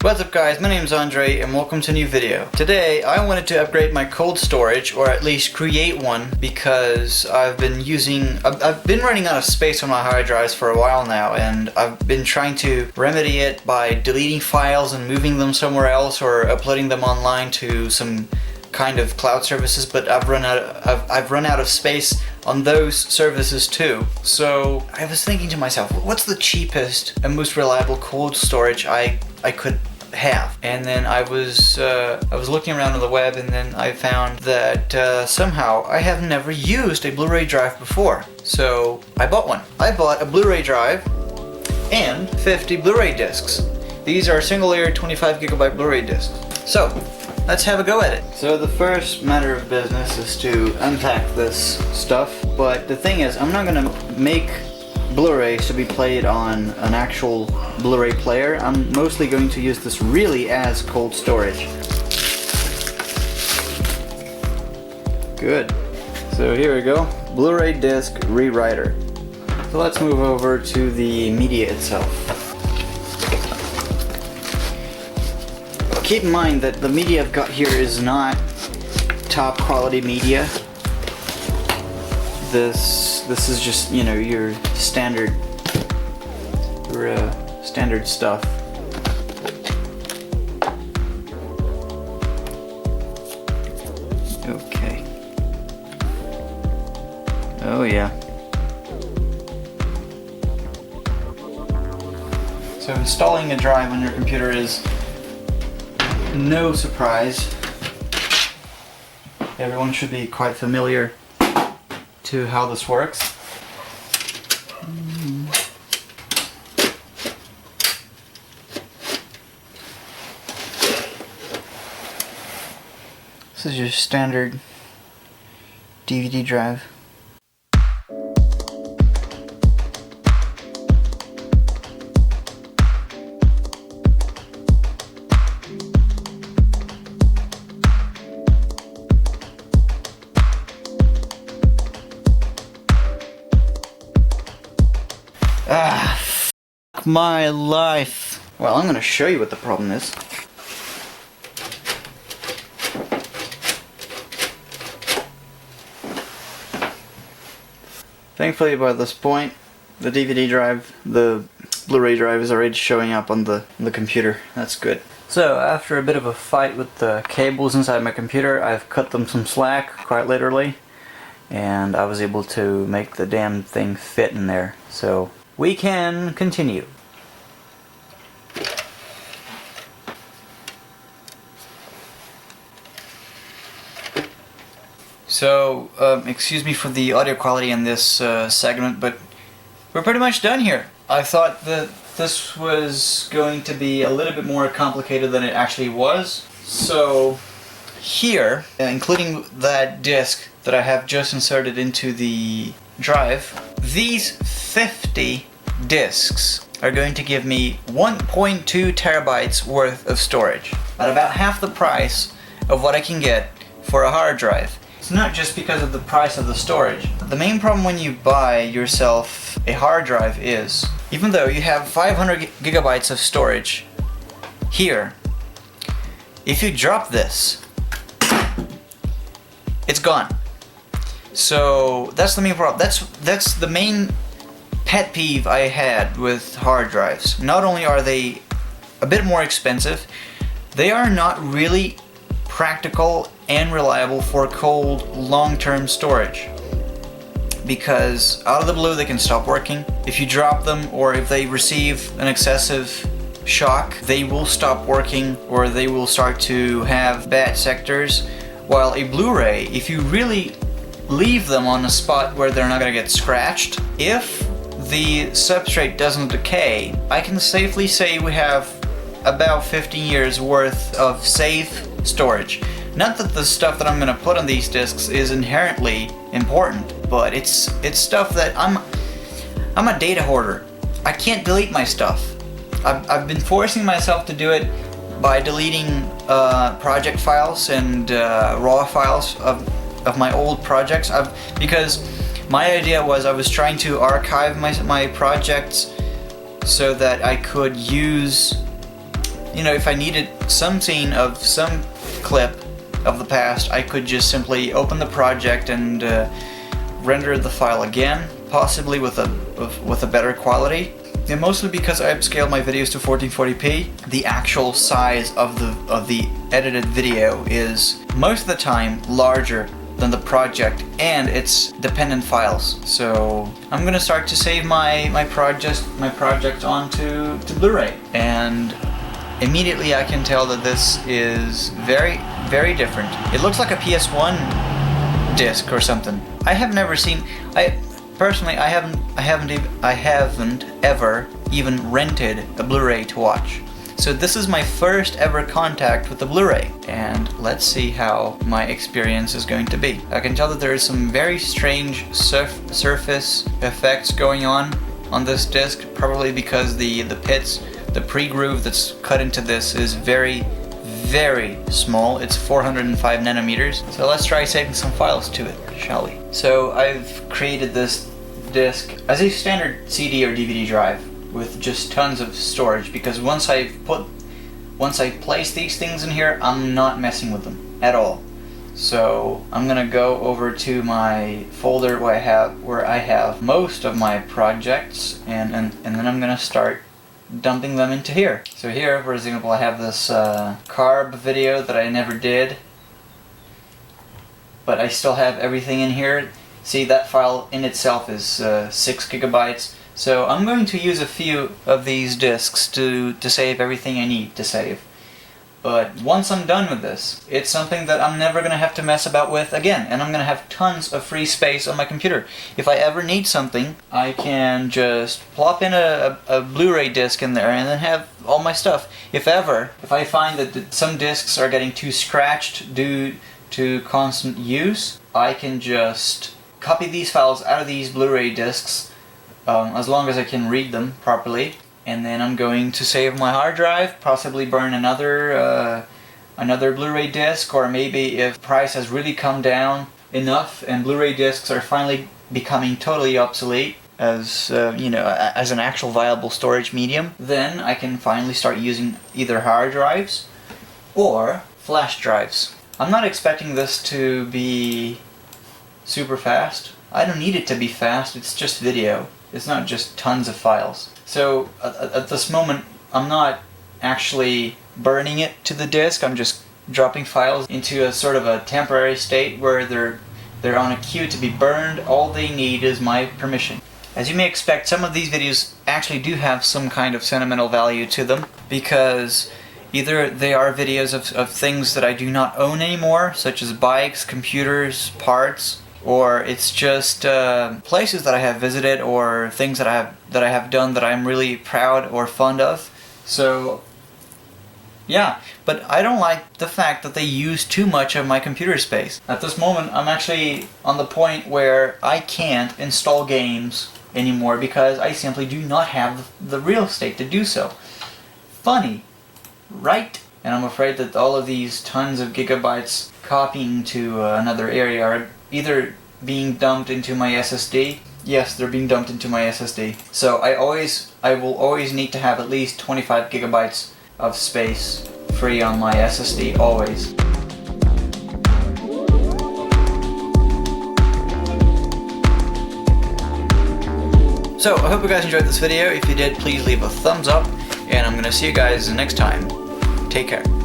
What's up guys, my name is Andre and welcome to a new video. Today I wanted to upgrade my cold storage, or at least create one, because I've been running out of space on my hard drives for a while now, and I've been trying to remedy it by deleting files and moving them somewhere else or uploading them online to some kind of cloud services, but I've run out of space on those services too. So I was thinking to myself, what's the cheapest and most reliable cold storage I could have? And then I was looking around on the web, and then I found that somehow I have never used a Blu-ray drive before. So I bought one. I bought a Blu-ray drive and 50 Blu-ray discs. These are single-layer 25 gigabyte Blu-ray discs. So let's have a go at it. So the first matter of business is to unpack this stuff, but the thing is, I'm not gonna make Blu-rays to be played on an actual Blu-ray player. I'm mostly going to use this really as cold storage. Good. So here we go. Blu-ray disc rewriter. So let's move over to the media itself. Keep in mind that the media I've got here is not top quality media. This is just, you know, your standard stuff. Okay. Oh yeah. So installing a drive on your computer is no surprise. Everyone should be quite familiar to how this works. This is your standard DVD drive. Fuck my life. Well, I'm gonna show you what the problem is. Thankfully, by this point, the DVD drive, the Blu-ray drive, is already showing up on the computer. That's good. So, after a bit of a fight with the cables inside my computer, I've cut them some slack, quite literally, and I was able to make the damn thing fit in there. So we can continue. So, excuse me for the audio quality in this segment, but we're pretty much done here. I thought that this was going to be a little bit more complicated than it actually was. So, here, including that disc that I have just inserted into the drive, these 50 discs are going to give me 1.2 terabytes worth of storage at about half the price of what I can get for a hard drive. It's not just because of the price of the storage. The main problem when you buy yourself a hard drive is, even though you have 500 gigabytes of storage here, if you drop this, it's gone. So that's the main problem. That's the main pet peeve I had with hard drives. Not only are they a bit more expensive, they are not really practical and reliable for cold, long-term storage. Because out of the blue they can stop working. If you drop them, or if they receive an excessive shock, they will stop working, or they will start to have bad sectors. While a Blu-ray, if you really leave them on a spot where they're not going to get scratched, if the substrate doesn't decay, I can safely say we have about 15 years worth of safe storage. Not that the stuff that I'm going to put on these discs is inherently important, but it's stuff that I'm a data hoarder. I can't delete my stuff. I've been forcing myself to do it by deleting project files and raw files of my old projects. Because my idea was I was trying to archive my projects so that I could use you know, if I needed some scene of some clip of the past, I could just simply open the project and render the file again, possibly with a better quality. And mostly because I upscaled my videos to 1440p, the actual size of the edited video is most of the time larger than the project and its dependent files. So I'm gonna start to save my project onto Blu-ray, and immediately I can tell that this is very, very different. It looks like a PS1 disc or something. I have never seen. Personally, I haven't ever even rented a Blu-ray to watch. So this is my first ever contact with the Blu-ray, and let's see how my experience is going to be. I can tell that there is some very strange surface effects going on this disc, probably because the pits, the pre-groove that's cut into this is very, very small. It's 405 nanometers. So let's try saving some files to it, shall we? So I've created this disc as a standard CD or DVD drive with just tons of storage, because once I place these things in here, I'm not messing with them at all. So I'm gonna go over to my folder where I have most of my projects, and then I'm gonna start dumping them into here. So here, for example, I have this carb video that I never did, but I still have everything in here. See, that file in itself is 6 gigabytes. So I'm going to use a few of these discs to save everything I need to save. But once I'm done with this, it's something that I'm never going to have to mess about with again, and I'm going to have tons of free space on my computer. If I ever need something, I can just plop in a Blu-ray disc in there and then have all my stuff. If I find that some discs are getting too scratched due to constant use, I can just copy these files out of these Blu-ray discs, as long as I can read them properly. And then I'm going to save my hard drive, possibly burn another Blu-ray disc, or maybe if price has really come down enough and Blu-ray discs are finally becoming totally obsolete as as an actual viable storage medium, then I can finally start using either hard drives or flash drives. I'm not expecting this to be super fast. I don't need it to be fast, it's just video. It's not just tons of files. So at this moment, I'm not actually burning it to the disk. I'm just dropping files into a sort of a temporary state where they're on a queue to be burned. All they need is my permission. As you may expect, some of these videos actually do have some kind of sentimental value to them, because either they are videos of things that I do not own anymore, such as bikes, computers, parts, or it's just places that I have visited, or things that I have done that I'm really proud or fond of. So yeah, but I don't like the fact that they use too much of my computer space. At this moment, I'm actually on the point where I can't install games anymore because I simply do not have the real estate to do so. Funny, right? And I'm afraid that all of these tons of gigabytes copying to another area are either being dumped into my SSD. Yes, they're being dumped into my SSD. So I will always need to have at least 25 gigabytes of space free on my SSD, always. So, I hope you guys enjoyed this video. If you did, please leave a thumbs up, and I'm gonna see you guys next time. Take care.